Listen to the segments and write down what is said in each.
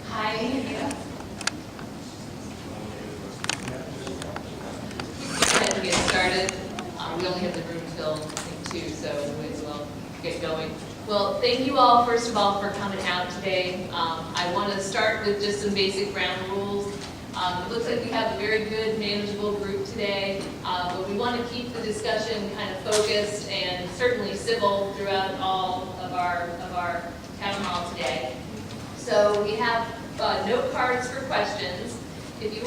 Hi, India. Time to get started. We only have the room till, I think, 2, so we might as well get going. Well, thank you all, first of all, for coming out today. I want to start with just some basic ground rules. It looks like we have a very good, manageable group today, but we want to keep the discussion kind of focused and certainly civil throughout all of our town hall today. So we have note cards for questions. If you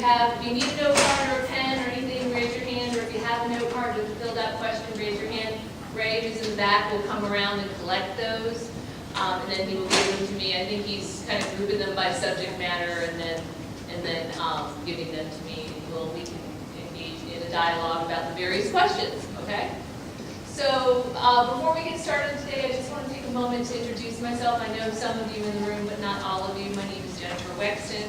need a note card or a pen or anything, raise your hand, or if you have a note card with a filled out question, raise your hand. Ray, who's in the back, will come around and collect those, and then he will give them to me. I think he's kind of grouping them by subject matter and then giving them to me. We can engage in a dialogue about the various questions, okay? So before we get started today, I just want to take a moment to introduce myself. I know some of you in the room, but not all of you. My name is Jennifer Wexton.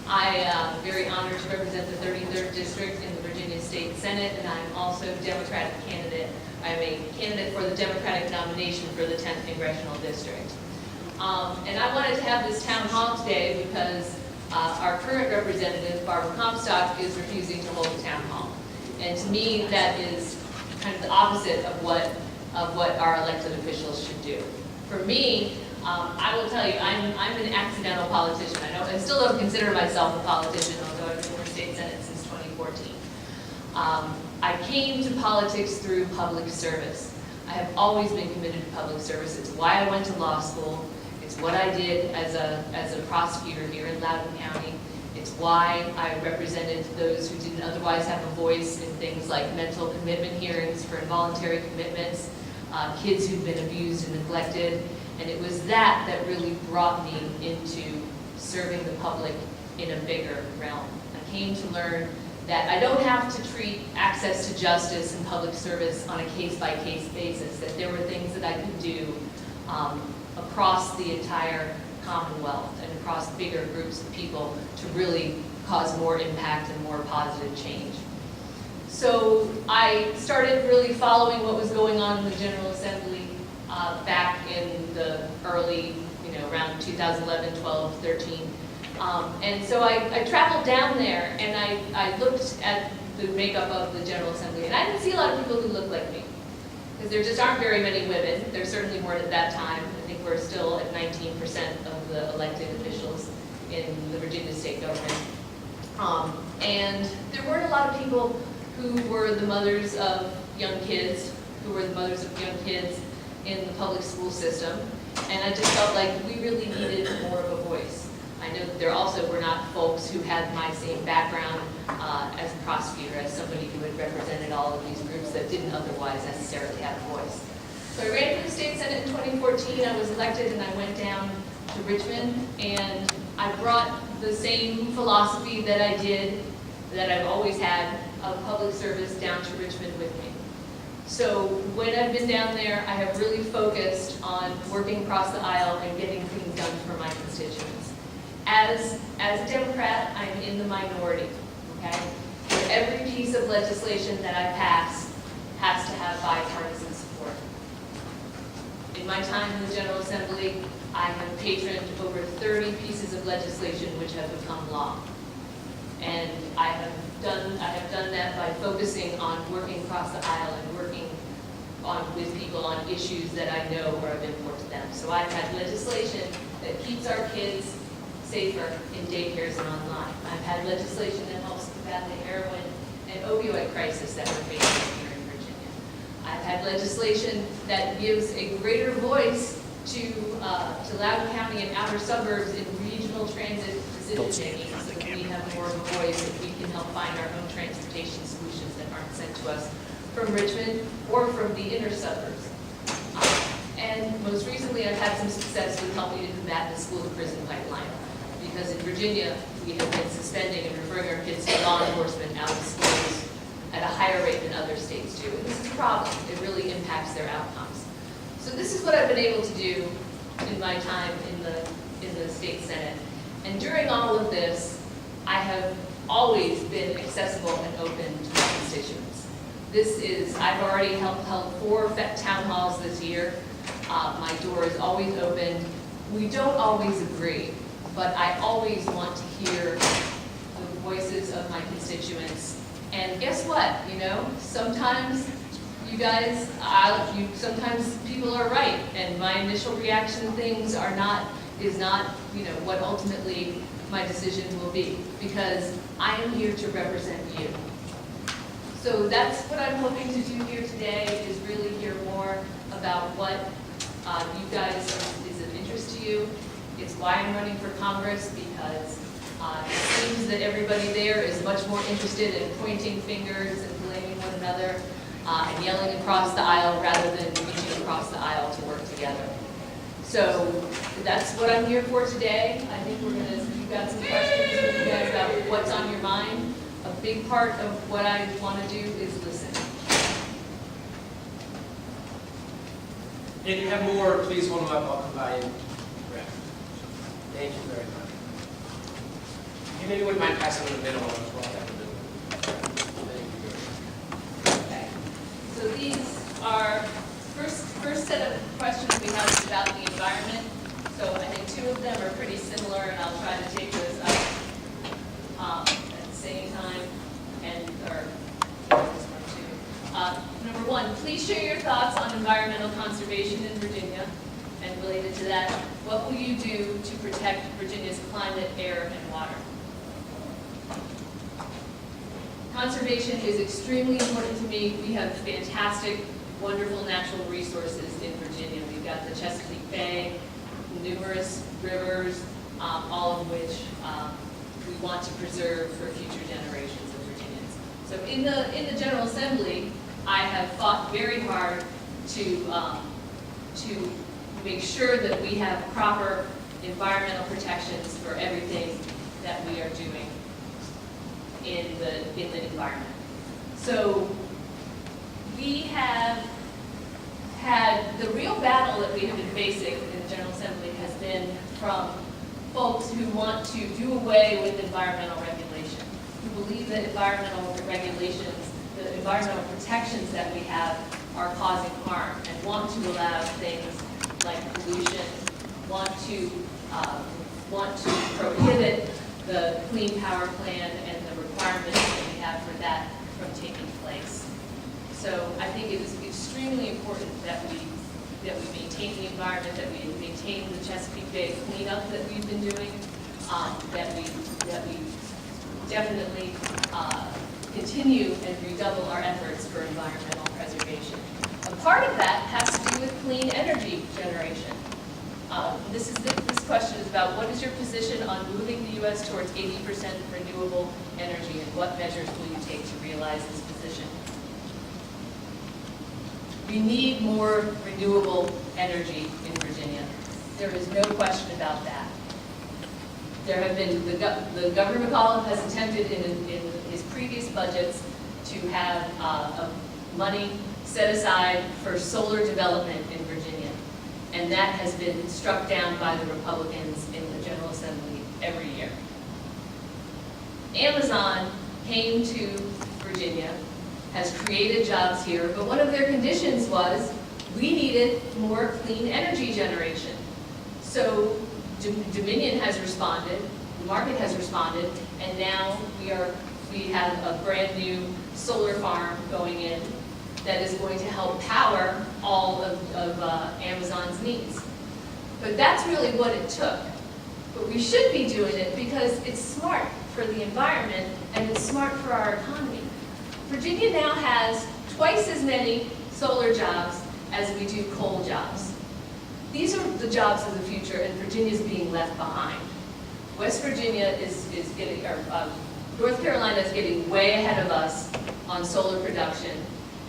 I am very honored to represent the 33rd District in the Virginia State Senate, and I'm also a Democratic candidate. I'm a candidate for the Democratic nomination for the 10th Congressional District. And I wanted to have this town hall today because our current representative, Barbara Comstock, is refusing to hold a town hall. And to me, that is kind of the opposite of what our elected officials should do. For me, I will tell you, I'm an accidental politician. I still don't consider myself a politician, although I've been in the state senate since 2014. I came to politics through public service. I have always been committed to public service. It's why I went to law school. It's what I did as a prosecutor here in Loudoun County. It's why I represented those who didn't otherwise have a voice in things like mental commitment hearings for involuntary commitments, kids who've been abused and neglected. And it was that really brought me into serving the public in a bigger realm. I came to learn that I don't have to treat access to justice and public service on a case-by-case basis, that there were things that I could do across the entire Commonwealth and across bigger groups of people to really cause more impact and more positive change. So I started really following what was going on in the General Assembly back in the early, around 2011, 12, 13. And so I traveled down there and I looked at the makeup of the General Assembly, and I didn't see a lot of people who looked like me, because there just aren't very many women. There certainly weren't at that time. I think we're still at 19% of the elected officials in the Virginia state government. And there weren't a lot of people who were the mothers of young kids, in the public school system. And I just felt like we really needed more of a voice. I know that there also were not folks who had my same background as a prosecutor, as somebody who had represented all of these groups that didn't otherwise necessarily have a voice. So I ran for the state senate in 2014. I was elected and I went down to Richmond, and I brought the same philosophy that I've always had of public service down to Richmond with me. So when I've been down there, I have really focused on working across the aisle and getting things done for my constituents. As a Democrat, I'm in the minority, okay? So every piece of legislation that I pass has to have bipartisan support. In my time in the General Assembly, I have patroned over 30 pieces of legislation which have become law. And I have done that by focusing on working across the aisle and working with people on issues that I know are of import to them. So I've had legislation that keeps our kids safer in daycares and online. I've had legislation that helps combat the heroin and opioid crisis that we're facing here in Virginia. I've had legislation that gives a greater voice to Loudoun County and outer suburbs in regional transit decision making, so that we have more of a voice and we can help find our own transportation solutions that aren't sent to us from Richmond or from the inner suburbs. And most recently, I've had some success with helping to combat the school-to-prison pipeline, because in Virginia, we have been suspending and referring our kids to law enforcement out of schools at a higher rate than other states do. And this is a problem. It really impacts their outcomes. So this is what I've been able to do in my time in the state senate. And during all of this, I have always been accessible and open to my constituents. I've already held 4 town halls this year. My door is always open. We don't always agree, but I always want to hear the voices of my constituents. And guess what, you know, sometimes you guys, sometimes people are right, and my initial reaction to things is not, you know, what ultimately my decision will be, because I am here to represent you. So that's what I'm hoping to do here today, is really hear more about what you guys is of interest to you. It's why I'm running for Congress, because it seems that everybody there is much more interested in pointing fingers and blaming one another and yelling across the aisle rather than reaching across the aisle to work together. So that's what I'm here for today. I think you've got some questions for you guys about what's on your mind. A big part of what I want to do is listen. If you have more, please hold them up. I'll come by and grab. Thank you very much. You maybe wouldn't mind passing in the middle as well. Thank you. Okay. So these are first set of questions we have is about the environment. So I think two of them are pretty similar, and I'll try to take those up at the same time. Or this one too. Number one, please share your thoughts on environmental conservation in Virginia. And related to that, what will you do to protect Virginia's climate, air, and water? Conservation is extremely important to me. We have fantastic, wonderful natural resources in Virginia. We've got the Chesapeake Bay, numerous rivers, all of which we want to preserve for future generations of Virginians. So in the General Assembly, I have fought very hard to make sure that we have proper environmental protections for everything that we are doing in the environment. So we have had the real battle that we have been facing in the General Assembly has been from folks who want to do away with environmental regulation, who believe that environmental regulations, the environmental protections that we have are causing harm and want to allow things like pollution, want to prohibit the Clean Power Plan and the requirements that we have for that from taking place. So I think it is extremely important that we maintain the environment, that we maintain the Chesapeake Bay cleanup that we've been doing, that we definitely continue and redouble our efforts for environmental preservation. A part of that has to do with clean energy generation. This question is about what is your position on moving the U.S. towards 80% renewable energy, and what measures will you take to realize this position? We need more renewable energy in Virginia. There is no question about that. There have been, the Governor McCollum has attempted in his previous budgets to have money set aside for solar development in Virginia. And that has been struck down by the Republicans in the General Assembly every year. Amazon came to Virginia, has created jobs here, but one of their conditions was we needed more clean energy generation. So Dominion has responded, the market has responded, and now we have a brand new solar farm going in that is going to help power all of Amazon's needs. But that's really what it took. But we should be doing it because it's smart for the environment and it's smart for our economy. Virginia now has twice as many solar jobs as we do coal jobs. These are the jobs of the future, and Virginia's being left behind. West Virginia is getting, North Carolina is getting way ahead of us on solar production.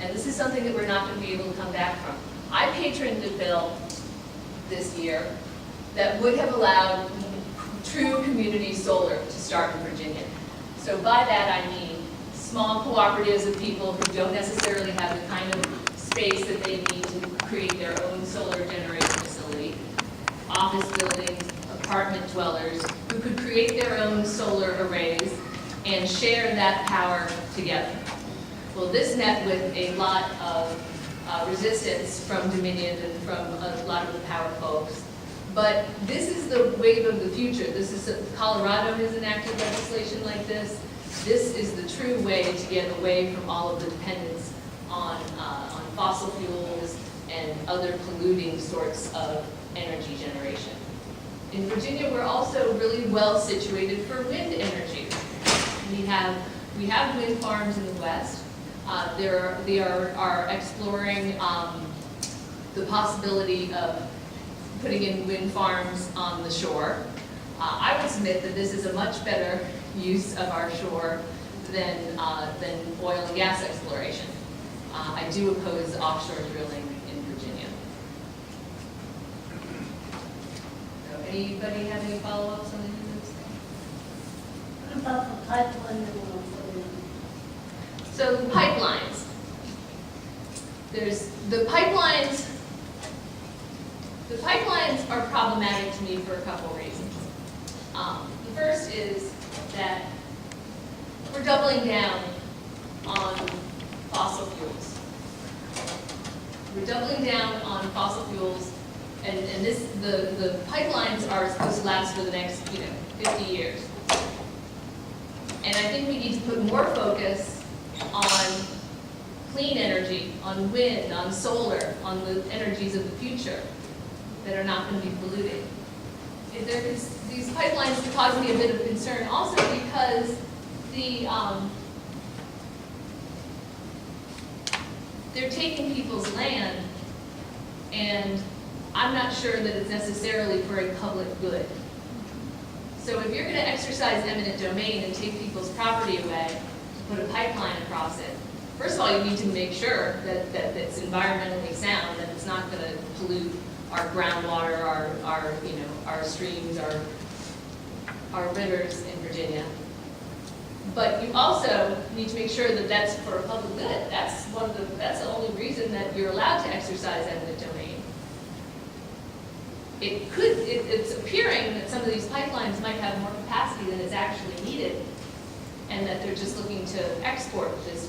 And this is something that we're not going to be able to come back from. I patroned a bill this year that would have allowed true community solar to start in Virginia. So by that I mean small cooperatives of people who don't necessarily have the kind of space that they need to create their own solar generation facility, office buildings, apartment dwellers, who could create their own solar arrays and share that power together. Well, this met with a lot of resistance from Dominion and from a lot of the power folks. But this is the wave of the future. This is, Colorado has enacted legislation like this. This is the true way to get away from all of the dependence on fossil fuels and other polluting sorts of energy generation. In Virginia, we're also really well situated for wind energy. We have wind farms in the west. They are exploring the possibility of putting in wind farms on the shore. I would submit that this is a much better use of our shore than oil and gas exploration. I do oppose offshore drilling in Virginia. So anybody have any follow-ups on any of those things? What about the pipeline they want to put in? So the pipelines. There's the pipelines. The pipelines are problematic to me for a couple reasons. The first is that we're doubling down on fossil fuels. We're doubling down on fossil fuels, and the pipelines are supposed to last for the next 50 years. And I think we need to put more focus on clean energy, on wind, on solar, on the energies of the future that are not going to be polluting. These pipelines cause me a bit of concern also because they're taking people's land, and I'm not sure that it's necessarily for a public good. So if you're going to exercise eminent domain and take people's property away to put a pipeline across it, first of all, you need to make sure that it's environmentally sound, that it's not going to pollute our groundwater, our streams, our rivers in Virginia. But you also need to make sure that that's for a public good. That's the only reason that you're allowed to exercise eminent domain. It's appearing that some of these pipelines might have more capacity than is actually needed, and that they're just looking to export this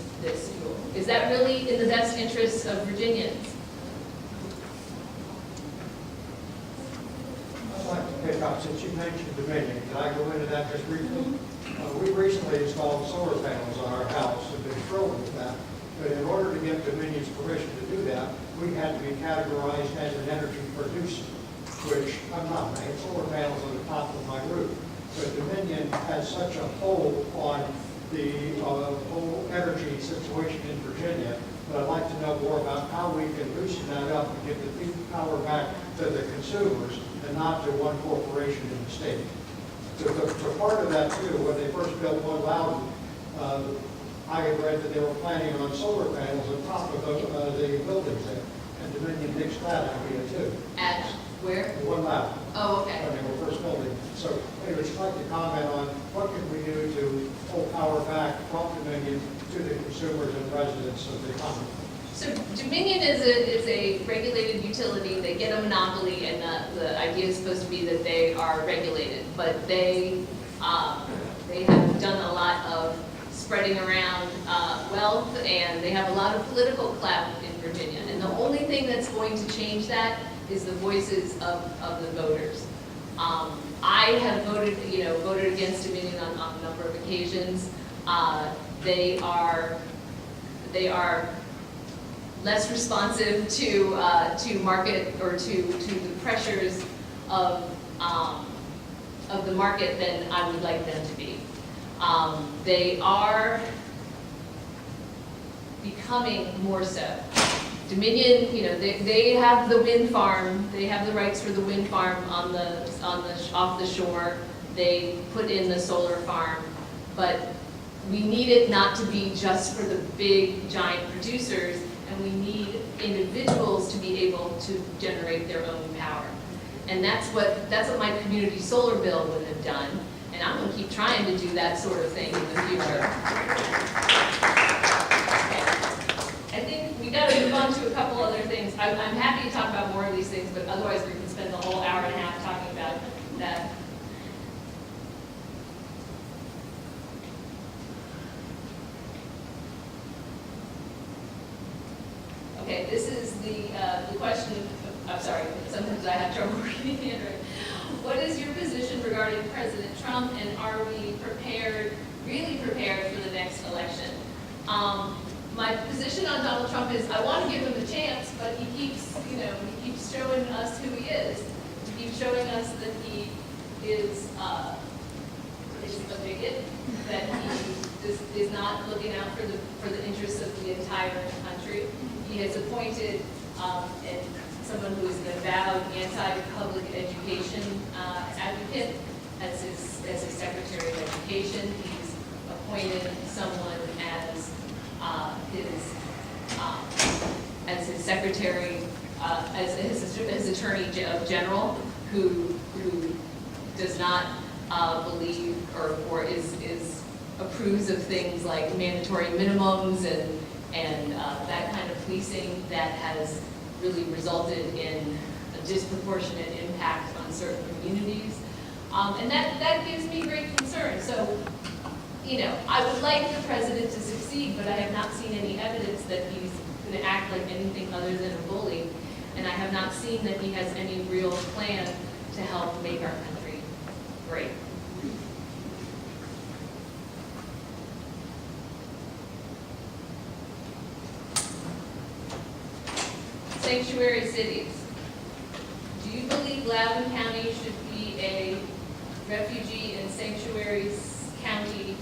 fuel. Is that really in the best interests of Virginians? I'd like to pick up, since you mentioned Dominion, can I go into that just briefly? We recently installed solar panels on our house and been thrilled with that. But in order to get Dominion's permission to do that, we had to be categorized as an energy producer, which I'm not. I have solar panels on the top of my roof. But Dominion has such a hold on the whole energy situation in Virginia that I'd like to know more about how we can loosen that up and give the power back to the consumers and not to one corporation in the state. So part of that too, when they first built One Loudon, I had read that they were planning on solar panels on top of the buildings there, and Dominion nixed that idea too. At where? One Loudon. Oh, okay. When they were first building. So anyways, I'd like to comment on what can we do to pull power back from Dominion to the consumers and residents of the economy. So Dominion is a regulated utility. They get a monopoly, and the idea is supposed to be that they are regulated. But they have done a lot of spreading around wealth, and they have a lot of political clout in Virginia. And the only thing that's going to change that is the voices of the voters. I have voted against Dominion on a number of occasions. They are less responsive to market or to the pressures of the market than I would like them to be. They are becoming more so. Dominion, they have the wind farm. They have the rights for the wind farm off the shore. They put in the solar farm, but we need it not to be just for the big giant producers, and we need individuals to be able to generate their own power. And that's what my community solar bill would have done, and I'm going to keep trying to do that sort of thing in the future. I think we got to move on to a couple other things. I'm happy to talk about more of these things, but otherwise we can spend the whole hour and a half talking about that. Okay, this is the question. I'm sorry, sometimes I have trouble reading the handwriting. what is your position regarding President Trump, and are we prepared, really prepared for the next election? My position on Donald Trump is I want to give him a chance, but he keeps, he keeps showing us who he is. He keeps showing us that he is a bigot, that he is not looking out for the interests of the entire country. He has appointed someone who is an avowed anti-public education advocate as his Secretary of Education. He's appointed someone as his Secretary, as his Attorney General, who does not believe or is approves of things like mandatory minimums and that kind of policing that has really resulted in a disproportionate impact on certain communities. And that gives me great concern. So, I would like the president to succeed, but I have not seen any evidence that he's going to act like anything other than a bully. And I have not seen that he has any real plan to help make our country great. Sanctuary cities. Do you believe Loudoun County should be a refugee and sanctuary county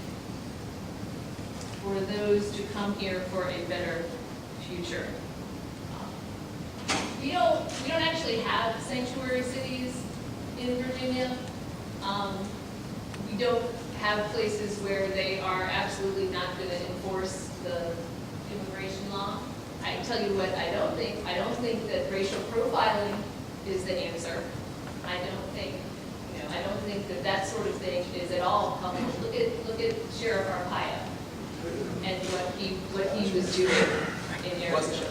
for those to come here for a better future? We don't actually have sanctuary cities in Virginia. We don't have places where they are absolutely not going to enforce the immigration law. I tell you what, I don't think that racial profiling is the answer. I don't think that sort of thing is at all helpful. Look at Sheriff Arpaio and what he was doing in Arizona.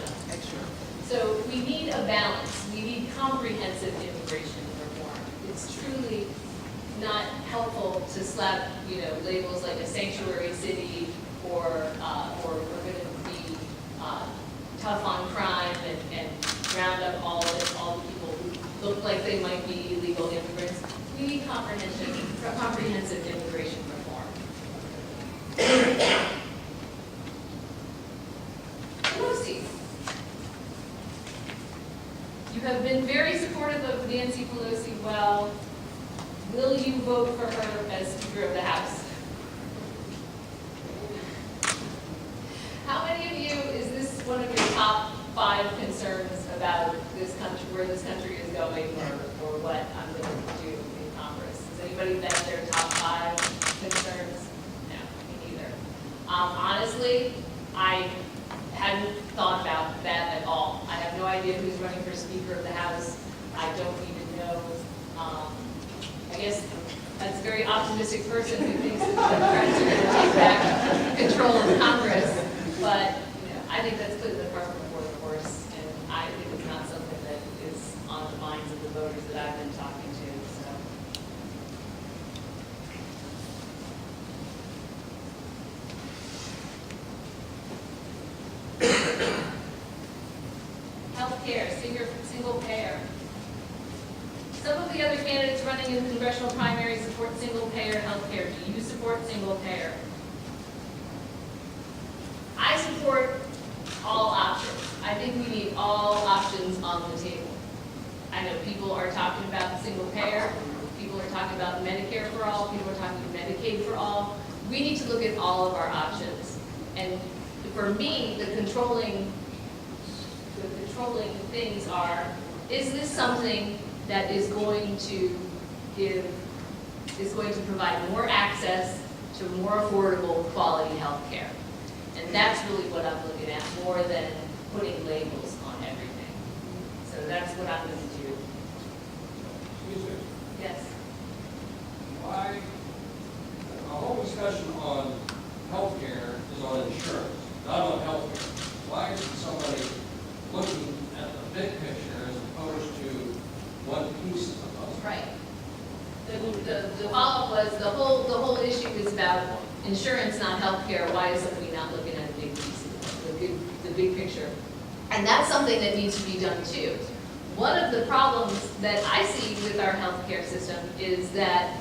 So we need a balance. We need comprehensive immigration reform. It's truly not helpful to slap labels like a sanctuary city or we're going to be tough on crime and round up all the people who look like they might be illegal immigrants. We need comprehensive immigration reform. Pelosi. You have been very supportive of Nancy Pelosi. Well, will you vote for her as Speaker of the House? How many of you, is this one of your top 5 concerns about this country, where this country is going, or what I'm going to do in Congress? Has anybody bet their top 5 concerns? No, me neither. Honestly, I hadn't thought about that at all. I have no idea who's running for Speaker of the House. I don't even know. I guess that's a very optimistic person who thinks that the Democrats are going to take back control of Congress. But I think that's putting the cart before the horse, and I think it's not something that is on the minds of the voters that I've been talking to. So, healthcare, single payer. Some of the other candidates running in the congressional primary support single payer healthcare. Do you support single payer? I support all options. I think we need all options on the table. I know people are talking about single payer, people are talking about Medicare for all, people are talking Medicaid for all. We need to look at all of our options. And for me, the controlling things are, is this something that is going to provide more access to more affordable quality health care? And that's really what I'm looking at, more than putting labels on everything. So that's what I'm going to do. Excuse me. Yes? Why, our whole discussion on healthcare is on insurance, not on healthcare. Why isn't somebody looking at the big picture as opposed to one piece of the puzzle? Right. The follow-up was, the whole issue is about insurance, not healthcare. Why is somebody not looking at the big piece, the big picture? And that's something that needs to be done too. one of the problems that I see with our healthcare system is that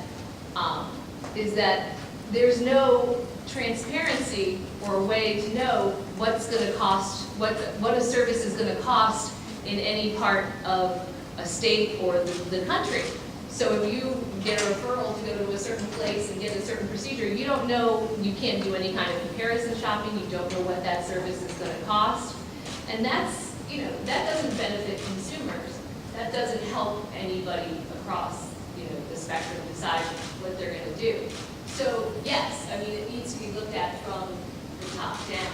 there's no transparency or way to know what's going to cost, what a service is going to cost in any part of a state or the country. So if you get a referral to go to a certain place and get a certain procedure, you don't know, you can't do any kind of comparison shopping, you don't know what that service is going to cost. And that's, that doesn't benefit consumers. That doesn't help anybody across, the spectrum decide what they're going to do. So yes, I mean, it needs to be looked at from the top down.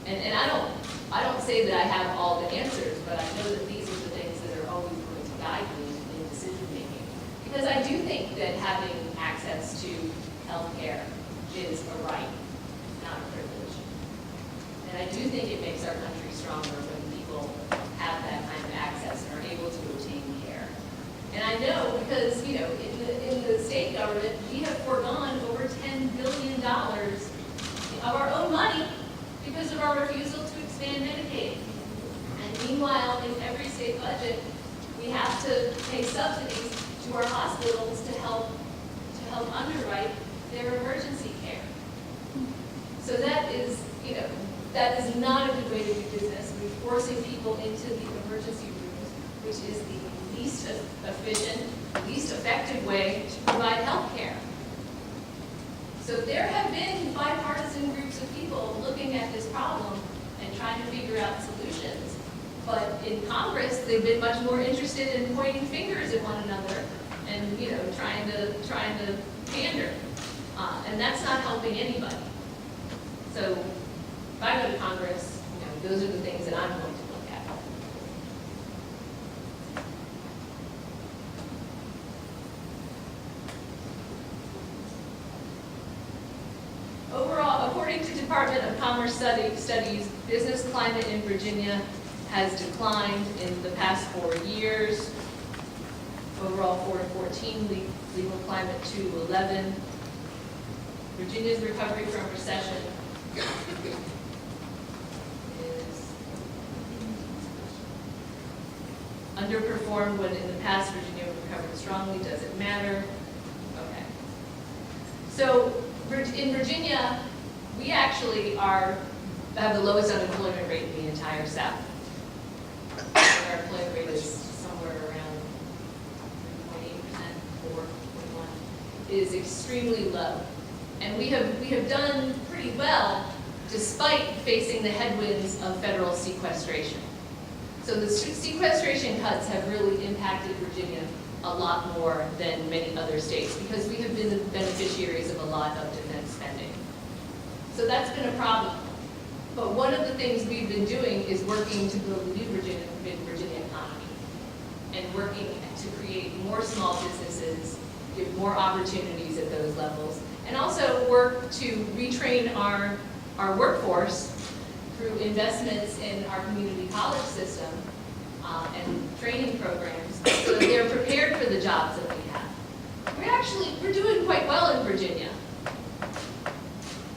And I don't say that I have all the answers, but I know that these are the things that are always going to guide me in decision making. Because I do think that having access to health care is a right, not a privilege. And I do think it makes our country stronger when people have that kind of access and are able to obtain care. And I know because, in the state government, we have foregone over $10 billion of our own money because of our refusal to expand Medicaid. And meanwhile, in every state budget, we have to pay subsidies to our hospitals to help underwrite their emergency care. So that is, that is not a good way to do business. We're forcing people into the emergency rooms, which is the least efficient, least effective way to provide health care. So there have been bipartisan groups of people looking at this problem and trying to figure out solutions. But in Congress, they've been much more interested in pointing fingers at one another and trying to pander. And that's not helping anybody. So if I go to Congress, those are the things that I'm going to look at. Overall, according to Department of Commerce studies, business climate in Virginia has declined in the past 4 years. Overall 4 to 14, legal climate 2 to 11. Virginia's recovery from recession is underperformed when in the past Virginia recovered strongly. Does it matter? Okay. So in Virginia, we actually have the lowest unemployment rate in the entire South. Our employment rate is somewhere around 3.8%, 4.1. It is extremely low. And we have done pretty well despite facing the headwinds of federal sequestration. So the sequestration cuts have really impacted Virginia a lot more than many other states because we have been the beneficiaries of a lot of defense spending. So that's been a problem. But one of the things we've been doing is working to build a new Virginia economy and working to create more small businesses, give more opportunities at those levels, and also work to retrain our workforce through investments in our community college system and training programs so that they're prepared for the jobs that we have. We're doing quite well in Virginia.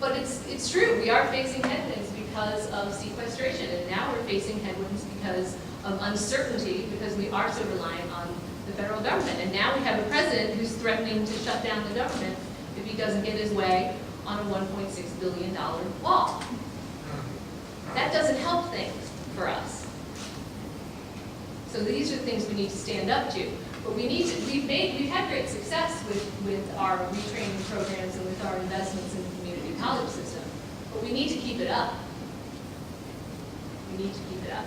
But it's true, we are facing headwinds because of sequestration, and now we're facing headwinds because of uncertainty, because we are so reliant on the federal government. And now we have a president who's threatening to shut down the government if he doesn't get his way on a $1.6 billion wall. That doesn't help things for us. So these are things we need to stand up to. But we've had great success with our retraining programs and with our investments in the community college system. But we need to keep it up. We need to keep it up.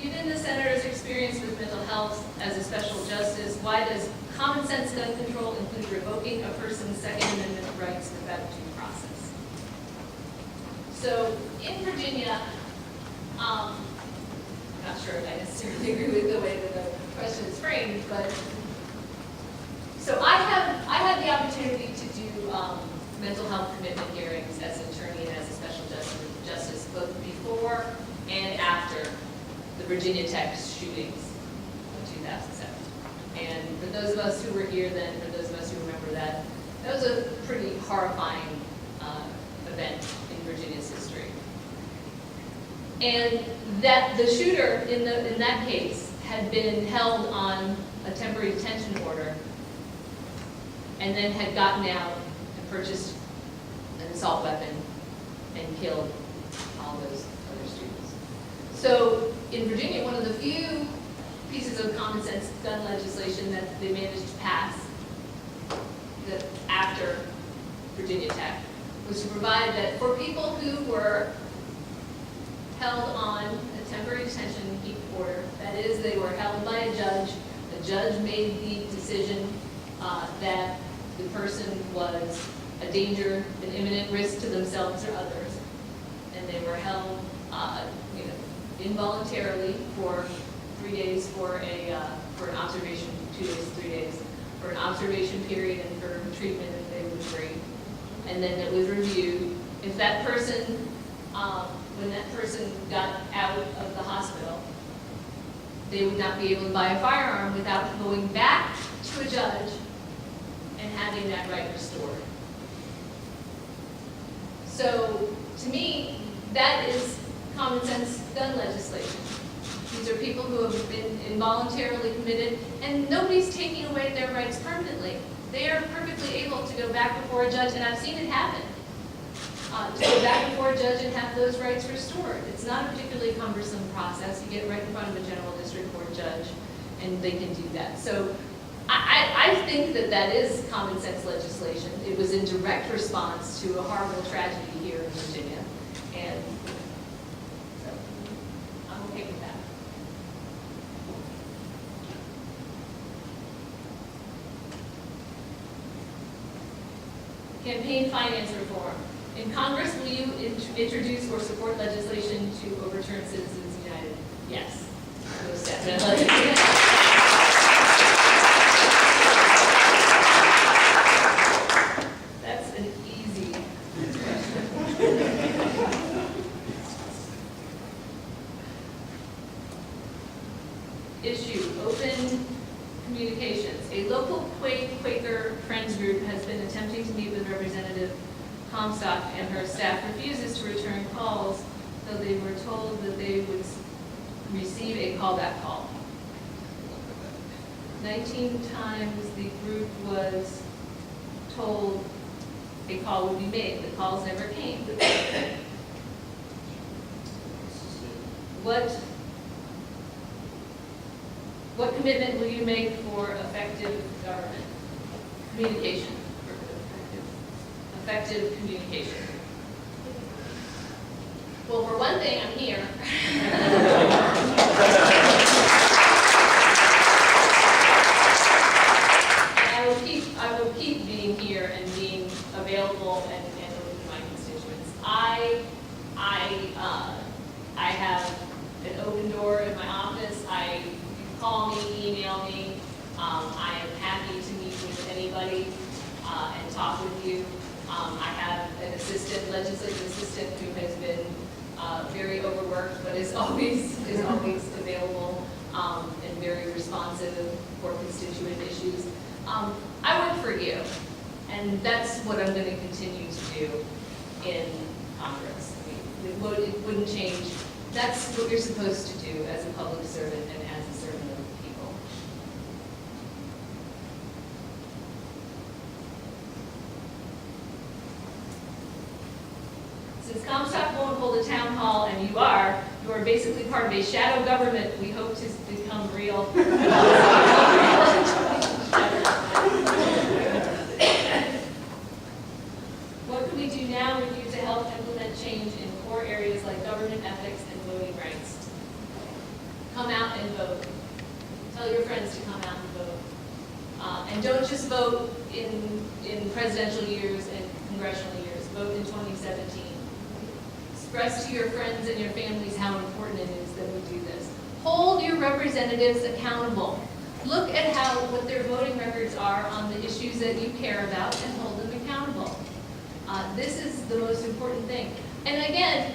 Given the senator's experience with mental health as a special justice, why does common sense gun control include revoking a person's Second Amendment rights without due process? So in Virginia, I'm not sure if I necessarily agree with the way that the question is framed, but so I had the opportunity to do mental health commitment hearings as an attorney and as a special justice both before and after the Virginia Tech shootings in 2007. And for those those of us who were here then, for those of us who remember that, that was a pretty horrifying event in Virginia's history. And that the shooter in that case had been held on a temporary detention order and then had gotten out and purchased an assault weapon and killed all those other students. So in Virginia, one of the few pieces of common sense gun legislation that they managed to pass after Virginia Tech was to provide that for people who were held on a temporary detention order, that is, they were held by a judge made the decision that the person was a danger, an imminent risk to themselves or others, and they were held involuntarily for 3 days for an observation, 2 days, 3 days, for an observation period and for treatment if they would agree. And then it was reviewed. If that person, when that person got out of the hospital, they would not be able to buy a firearm without going back to a judge and having that right restored. So, to me, that is common sense gun legislation. These are people who have been involuntarily committed, and nobody's taking away their rights permanently. They are perfectly able to go back before a judge, and I've seen it happen, to go back before a judge and have those rights restored. It's not a particularly cumbersome process. You get right in front of a general district court judge, and they can do that. So I think that that is common sense legislation. It was in direct response to a horrible tragedy here in Virginia, and so I'm okay with that. Campaign finance reform. In Congress, will you introduce or support legislation to overturn Citizens United? Yes. Most definitely. That's an easy issue. Open communications. A local Quaker Friends group has been attempting to meet with Representative Comstock, and her staff refuses to return calls, though they were told that they would receive a callback call. 19 times the group was told a call would be made. The calls never came. What commitment will you make for effective government communication? Effective communication. Well, for one thing, I'm here. And I will keep being here and being available and open to my constituents. I have an open door in my office. You can call me, email me. I am happy to meet with anybody and talk with you. I have an legislative assistant who has been very overworked, but is always available and very responsive for constituent issues. I work for you, and that's what I'm going to continue to do in Congress. I mean, it wouldn't change. That's what you're supposed to do as a public servant and as a servant of the people. Since Comstock won't hold a town hall, and you are basically part of a shadow government we hope to become real. What can we do now with you to help implement change in core areas like government ethics and voting rights? Come out and vote. Tell your friends to come out and vote. And don't just vote in presidential years and congressional years. Vote in 2017. Express to your friends and your families how important it is that we do this. Hold your representatives accountable. Look at what their voting records are on the issues that you care about and hold them accountable. This is the most important thing. And again,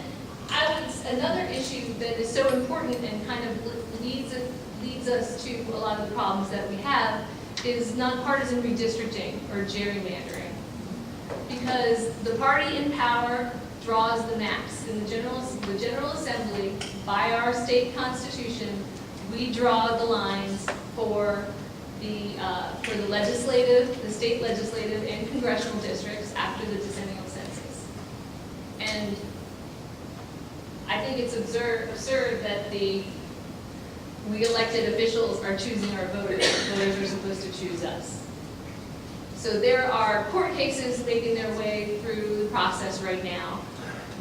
another issue that is so important and kind of leads us to a lot of the problems that we have is nonpartisan redistricting or gerrymandering. Because the party in power draws the maps. In the General Assembly, by our state constitution, we draw the lines for the legislative, the state legislative and congressional districts after the decennial census. And I think it's absurd that we elected officials are choosing our voters. Voters are supposed to choose us. So there are court cases making their way through the process right now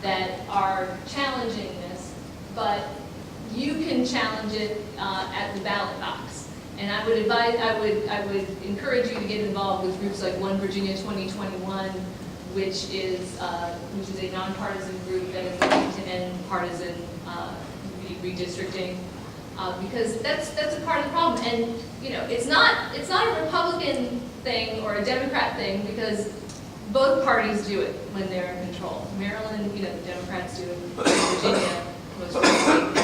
that are challenging this, but you can challenge it at the ballot box. And I would encourage you to get involved with groups like One Virginia 2021, which is a nonpartisan group that is looking to end partisan redistricting, because that's a part of the problem. And you know, it's not a Republican thing or a Democrat thing, because both parties do it when they're in control. Maryland, the Democrats do it. Virginia, most recently,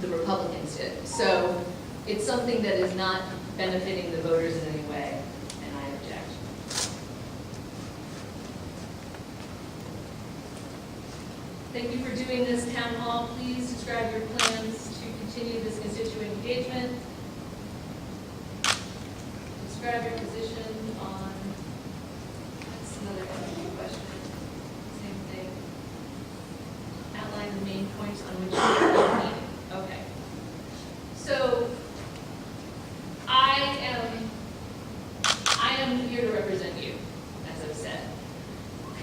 the Republicans did. So it's something that is not benefiting the voters in any way, and I object. Thank you for doing this town hall. Please describe your plans to continue this constituent engagement. Describe your position on, that's another question, same thing. Outline the main points on which you are meeting. Okay. So, I am here to represent you, as I've said.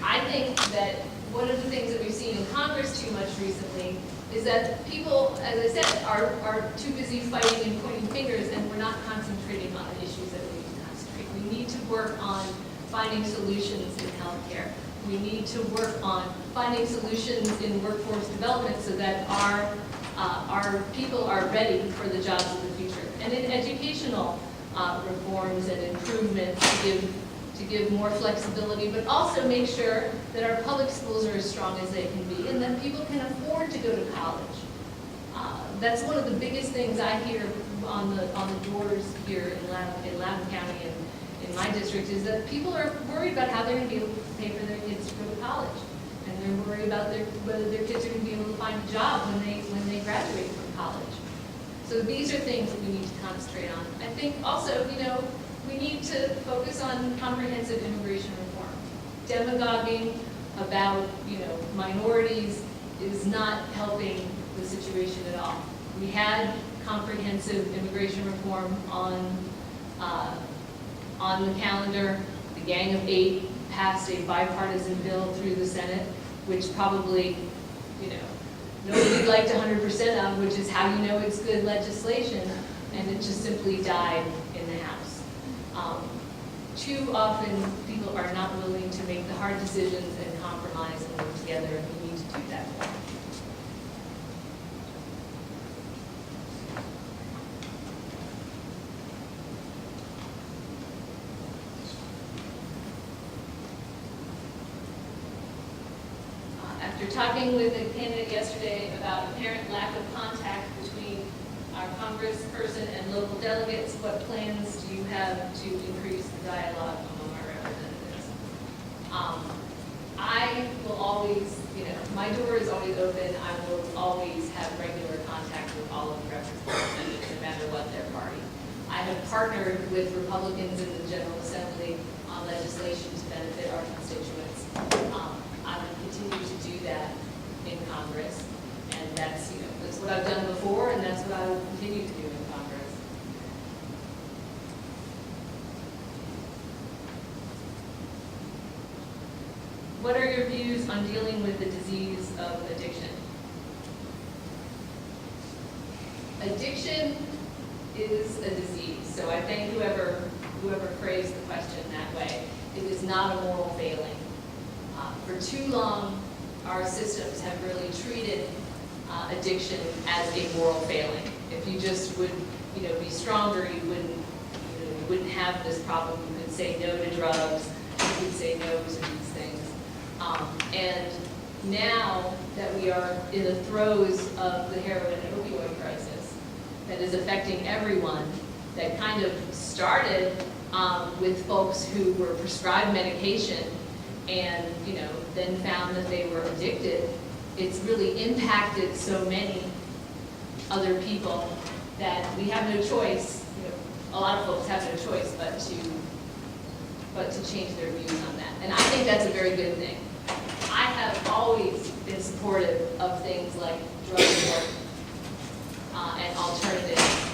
I think that one of the things that we've seen in Congress too much recently is that people, as I said, are too busy fighting and pointing fingers, and we're not concentrating on the issues that we need to concentrate. We need to work on finding solutions in healthcare. We need to work on finding solutions in workforce development so that our people are ready for the jobs of the future. And in educational reforms and improvements to give more flexibility, but also make sure that our public schools are as strong as they can be and that people can afford to go to college. That's one of the biggest things I hear on the doors here in Loudoun County and in my district, is that people are worried about how they're going to be able to pay for their kids to go to college. And they're worried about whether their kids are going to be able to find a job when they graduate from college. So these are things that we need to concentrate on. I think also, we need to focus on comprehensive immigration reform. Demagoguing about, minorities is not helping the situation at all. We had comprehensive immigration reform on the calendar. The Gang of Eight passed a bipartisan bill through the Senate, which probably, nobody liked 100% of, which is how you know it's good legislation, and it just simply died in the House. Too often, people are not willing to make the hard decisions and compromise and work together, and we need to do that more. After talking with a candidate yesterday about apparent lack of contact between our congressperson and local delegates, what plans do you have to increase the dialogue among our representatives? I will always, my door is always open. I will always have regular contact with all of the representatives, no matter what their party. I have partnered with Republicans in the General Assembly on legislation to benefit our constituents. I will continue to do that in Congress, and that's what I've done before, and that's what I will continue to do in Congress. What are your views on dealing with the disease of addiction? Addiction is a disease, so I thank whoever phrased the question that way. It is not a moral failing. For too long, our systems have really treated addiction as a moral failing. If you just would, be stronger, you wouldn't have this problem. You could say no to drugs. You could say no to these things. And now that we are in the throes of the heroin and opioid crisis that is affecting everyone, that kind of started with folks who were prescribed medication and, then found that they were addicted. It's really impacted so many other people that we have no choice, a lot of folks have no choice but to change their views on that. And I think that's a very good thing. I have always been supportive of things like drug court and alternatives,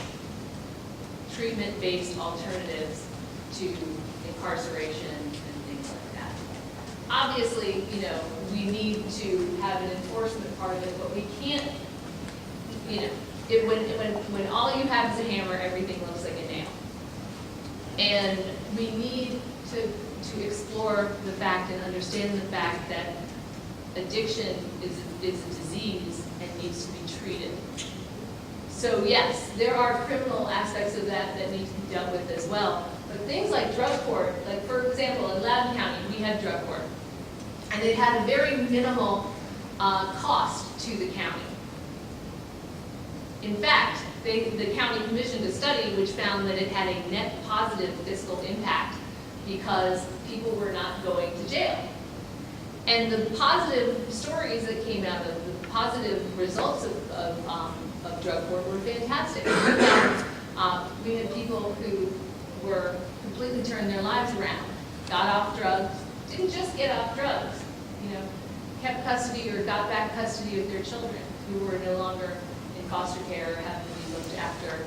treatment-based alternatives to incarceration and things like that. Obviously, we need to have an enforcement part of it, but we can't, when all you have is a hammer, everything looks like a nail. And we need to explore the fact and understand the fact that addiction is a disease and needs to be treated. So yes, there are criminal aspects of that need to be dealt with as well. But things like drug court, like for example, in Loudoun County, we had drug court. And it had a very minimal cost to the county. In fact, the county commissioned a study which found that it had a net positive fiscal impact because people were not going to jail. And the positive stories that came out of the positive results of drug court were fantastic. We had people who were completely turned their lives around, got off drugs, didn't just get off drugs, kept custody or got back custody of their children who were no longer in foster care or having to be looked after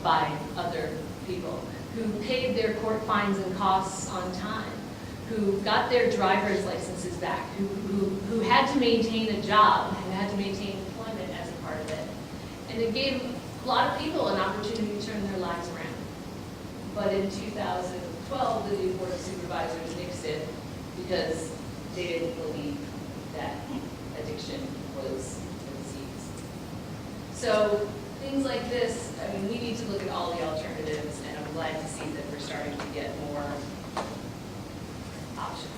by other people, who paid their court fines and costs on time, who got their driver's licenses back, who had to maintain a job, who had to maintain employment as a part of it. And it gave a lot of people an opportunity to turn their lives around. But in 2012, the new Board of Supervisors nixed it because they didn't believe that addiction was a disease. So things like this, we need to look at all the alternatives, and I'm glad to see that we're starting to get more options.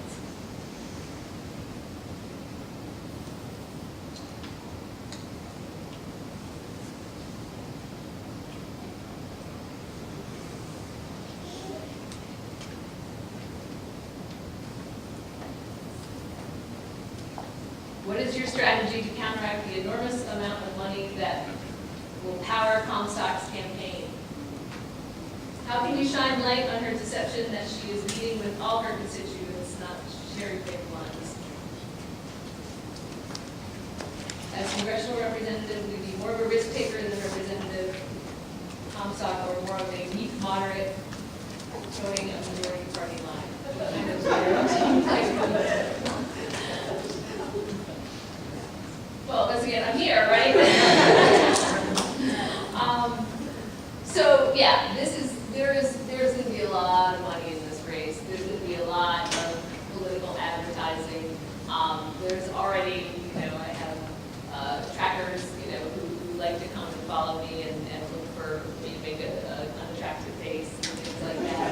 What is your strategy to counteract the enormous amount of money that will power Comstock's campaign? How can you shine light on her deception that she is meeting with all her constituents, not cherry-picked ones? As congressional representative, would you be more of a risk taker than Representative Comstock, or more of a weak, moderate, towing a majority party line? Well, once again, I'm here, right? So yeah, there's going to be a lot of money in this race. There's going to be a lot of political advertising. There's already, I have trackers, who like to come and follow me and look for me to make an unattractive face and things like that.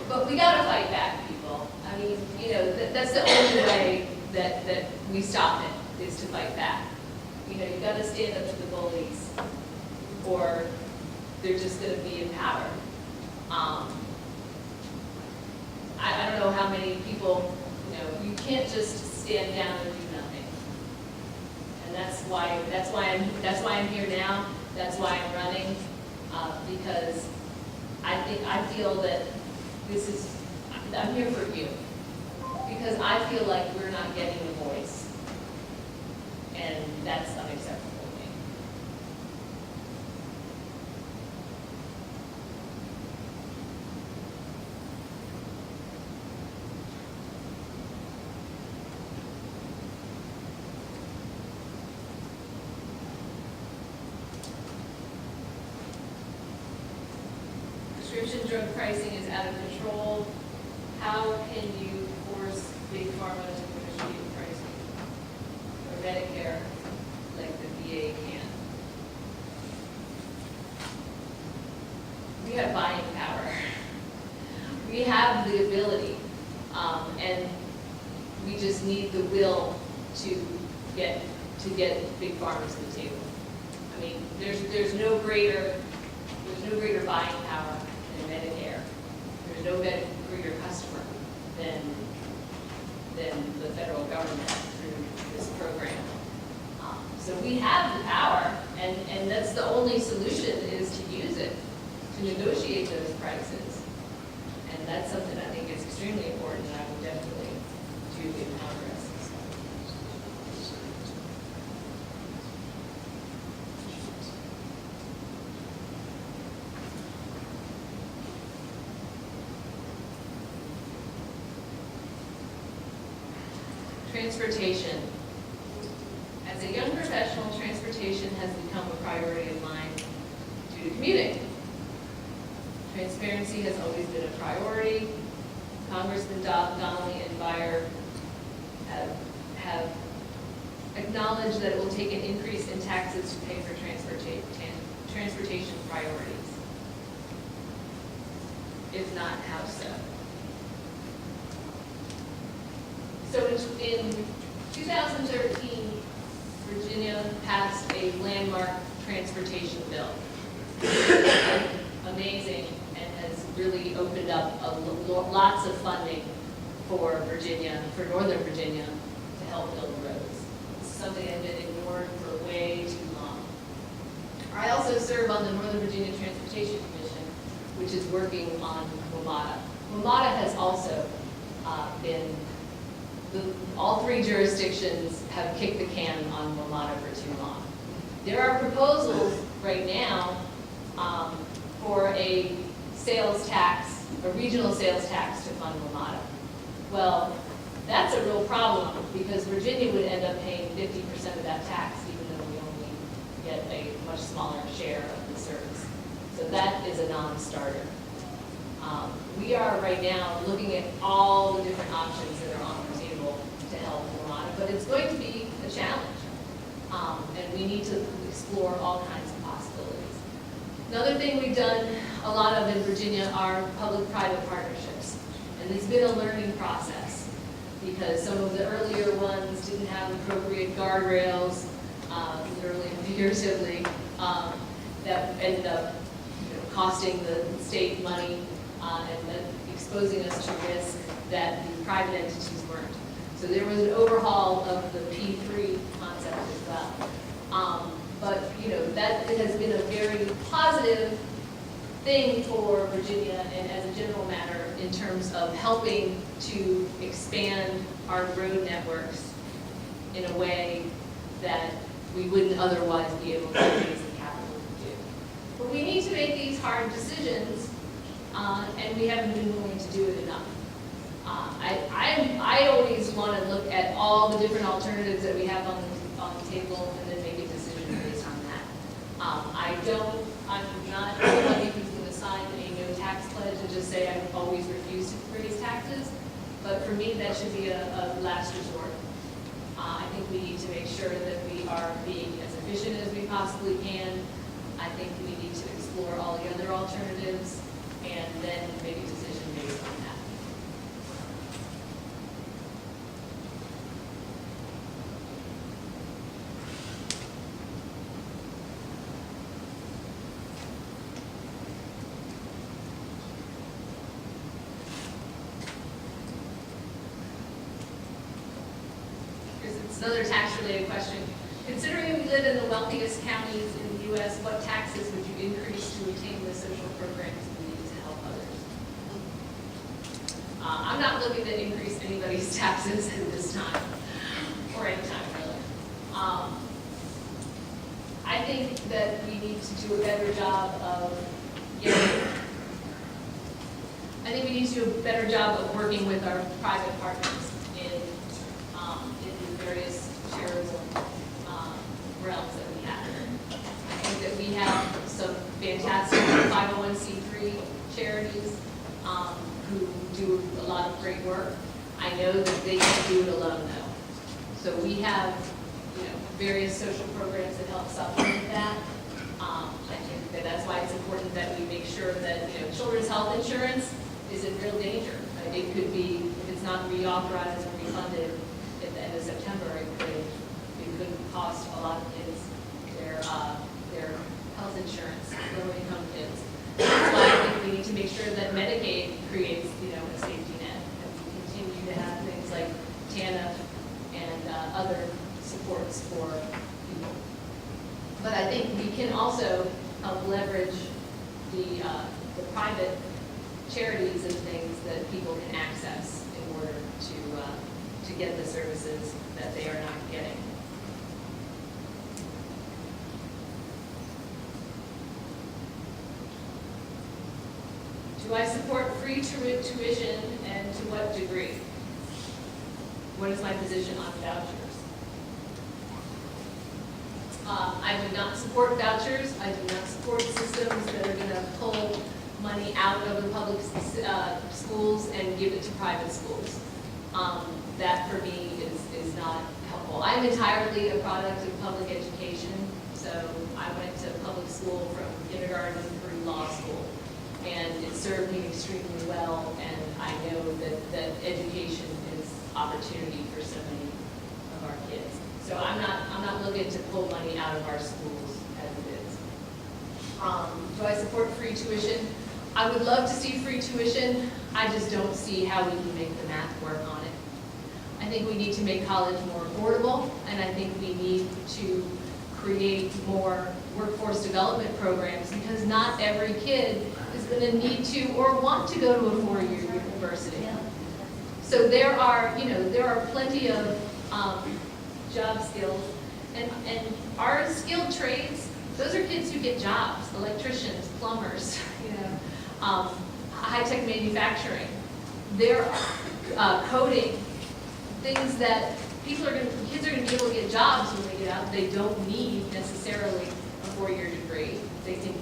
But we got to fight back, people. That's the only way that we stop it. Is to fight back. You've got to stand up to the bullies, or they're just going to be in power. I don't know how many people, you can't just stand down and do nothing. And that's why I'm here now. That's why I'm running, because I feel that I'm here for you, because I feel like we're not getting a voice. And that's unacceptable to me. Prescription drug pricing is out of control. How can you force big pharma to negotiate pricing? Or Medicare, like the VA can? We have buying power. We have the ability, and we just need the will to get big pharma to the table. There's no greater buying power than Medicare. you're no better for your customer than the federal government through this program. So we have the power, and that's the only solution, is to use it, to negotiate those prices. And that's something I think is extremely important, and I would definitely do in Congress. Transportation. As a young professional, transportation has become a priority of mine due to commuting. Transparency has always been a priority. Congressman Donnelly and Beyer have acknowledged that it will take an increase in taxes to pay for transportation priorities. If not, how so? So in 2013, Virginia passed a landmark transportation bill. Amazing, and has really opened up lots of funding for Virginia, for Northern Virginia, to help build roads. This is something that has been ignored for way too long. I also serve on the Northern Virginia Transportation Commission, which is working on WMATA. WMATA has also been all three jurisdictions have kicked the can on WMATA for too long. There are proposals right now for a sales tax, a regional sales tax to fund WMATA. Well, that's a real problem because Virginia would end up paying 50% of that tax, even though we only get a much smaller share of the service. So that is a non-starter. We are right now looking at all the different options that are on the table to help WMATA, but it's going to be a challenge. And we need to explore all kinds of possibilities. Another thing we've done a lot of in Virginia are public-private partnerships. And it's been a learning process because some of the earlier ones didn't have appropriate guardrails, literally and figuratively, that ended up costing the state money and then exposing us to risk that the private entities weren't. So there was an overhaul of the P3 concept as well. But that has been a very positive thing for Virginia and as a general matter in terms of helping to expand our road networks in a way that we wouldn't otherwise be able to raise the capital to do. But we need to make these hard decisions, and we haven't been willing to do it enough. I always want to look at all the different alternatives that we have on the table and then make a decision based on that. I'm not somebody who's going to sign a no tax pledge and just say I always refuse to raise taxes, but for me that should be a last resort. I think we need to make sure that we are being as efficient as we possibly can. I think we need to explore all the other alternatives and then make a decision based on that. It's another tax-related question. Considering we live in the wealthiest counties in the U.S., what taxes would you increase to attain the social programs we need to help others? I'm not looking to increase anybody's taxes at this time, or any time really. I think that we need to do a better job of working with our private partners in the various charitable realms that we have. I think that we have some fantastic 501c3 charities who do a lot of great work. I know that they can't do it alone though. So we have various social programs that help supplement that. I think that that's why it's important that we make sure that children's health insurance is in real danger. It could be, if it's not reauthorized or refunded at the end of September, it could cost a lot of kids their health insurance, low-income kids. That's why I think we need to make sure that Medicaid creates other supports for people. But I think we can also help leverage the private charities and things that people can access in order to get the services that they are not getting. Do I support free tuition, and to what degree? What is my position on vouchers? I would not support vouchers. I do not support systems that are going to pull money out of the public schools and give it to private schools. That for me is not helpful. I'm entirely a product of public education, so I went to public school from kindergarten through law school, and it served me extremely well, and I know that education is opportunity for so many of our kids. So I'm not looking to pull money out of our schools as it is. Do I support free tuition? I would love to see free tuition. I just don't see how we can make the math work on it. I think we need to make college more affordable, and I think we need to create more workforce development programs, because not every kid is going to need to or want to go to a four-year university. So there are plenty of job skills, and our skilled trades, those are kids who get jobs, electricians, plumbers, high-tech manufacturing. They're coding, things that kids are going to be able to get jobs when they get out. They don't need necessarily a four-year degree. They can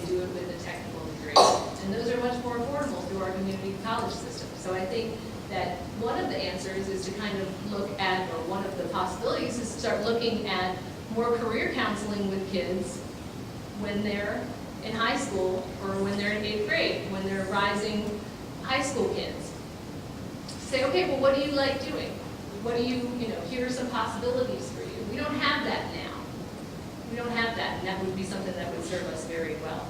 do it with a technical degree, and those are much more affordable through our community college system. So I think that one of the answers is to kind of look at, or one of the possibilities is to start looking at more career counseling with kids when they're in high school or when they're in 8th grade, when they're rising high school kids. Say, okay, well, what do you like doing? What do here are some possibilities for you. We don't have that now. We don't have that, and that would be something that would serve us very well.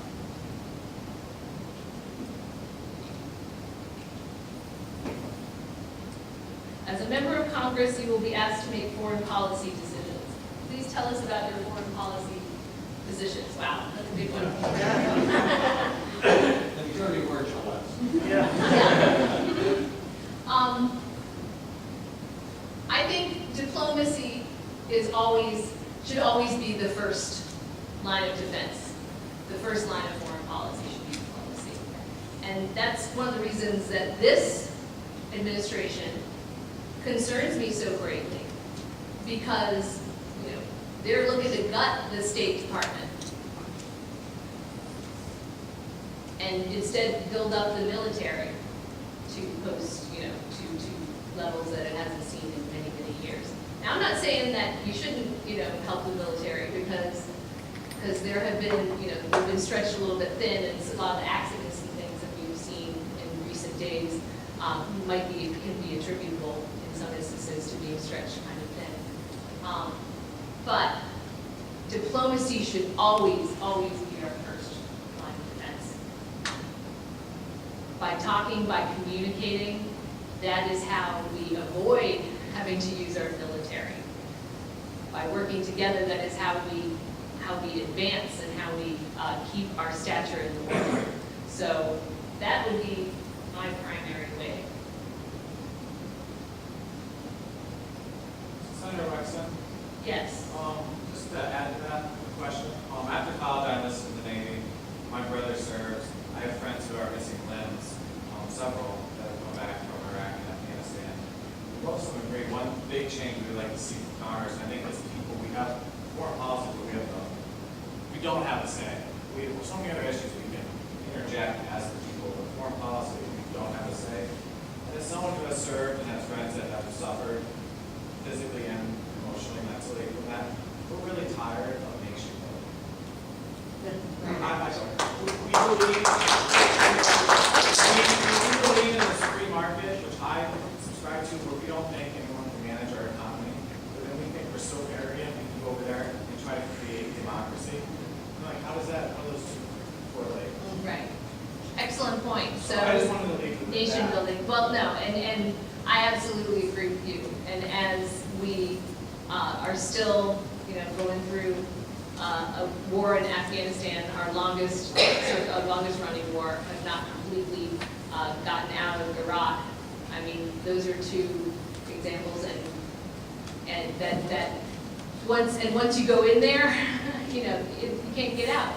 As a member of Congress, you will be asked to make foreign policy decisions. Please tell us about your foreign policy positions. Wow, that's a big one. The dirty word shall I think diplomacy should always be the first line of defense. The first line of foreign policy should be diplomacy. And that's one of the reasons that this administration concerns me so greatly, because they're looking to gut the State Department and instead build up the military to post, to levels that it hasn't seen in many, many years. Now, I'm not saying that you shouldn't, help the military, because there have been, they've been stretched a little bit thin, and a lot of the accidents and things that we've seen in recent days can be attributable in some instances to being stretched kind of thin. But diplomacy should always, always be our first line of defense. By talking, by communicating, that is how we avoid having to use our military. By working together, that is how we advance and how we keep our stature in the world. So that would be my primary way. Senator Wexton, Yes. just to add to that question, after college I enlisted in the Navy. My brother serves. I have friends who are missing limbs, several that have come back from Iraq and Afghanistan. Most of them agree one big change we'd like to see from Congress, I think, is people, we have foreign policy, but we don't have a say. With so many other issues we can interject as the people, but foreign policy, we don't have a say. And as someone who has served and has friends that have suffered physically and emotionally, mentally from that, we're really tired of nation building. We believe in this free market, which I subscribe to, where we don't make anyone to manage our economy, but then we think we're so arrogant, we can go over there and try to create democracy. How does how those two correlate? Right. Excellent point. So I just wanted to leave with nation that. building. Well, no, and I absolutely agree with you. And as we are still, going through a war in Afghanistan, our longest running war, have not completely gotten out of Iraq. I mean, those are two examples, and that once you go in there, you can't get out.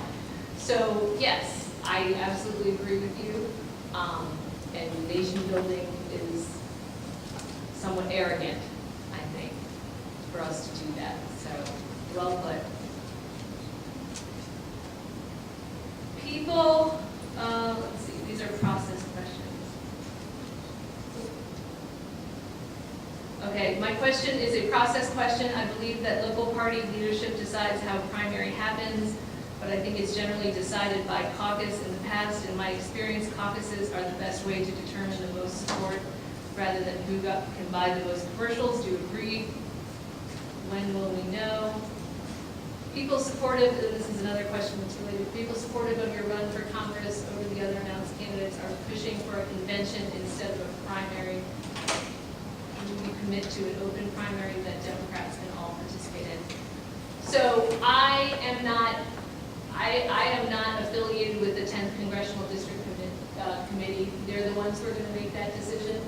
So yes, I absolutely agree with you. And nation building is somewhat arrogant, I think, for us to do that. So, well put. People, let's see, these are process questions. Okay, my question is a process question. I believe that local party leadership decides how primary happens, but I think it's generally decided by caucus. In the past, in my experience, caucuses are the best way to determine the most support rather than who can buy the most commercials. Do you agree? When will we know? People supportive, and this is another question that's related, people supportive of your run for Congress over the other announced candidates are pushing for a convention instead of a primary. Will we commit to an open primary that Democrats can all participate in? So I am not affiliated with the 10th Congressional District Committee. They're the ones who are going to make that decision.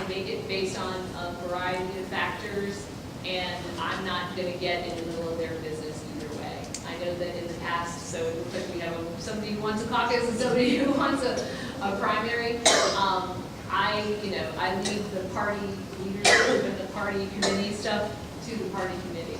They make it based on a variety of factors, and I'm not going to get in the middle of their business either way. I know that in the past, so it looks like we have somebody who wants a caucus and somebody who wants a primary. I leave the party leadership and the party committee stuff to the party committee.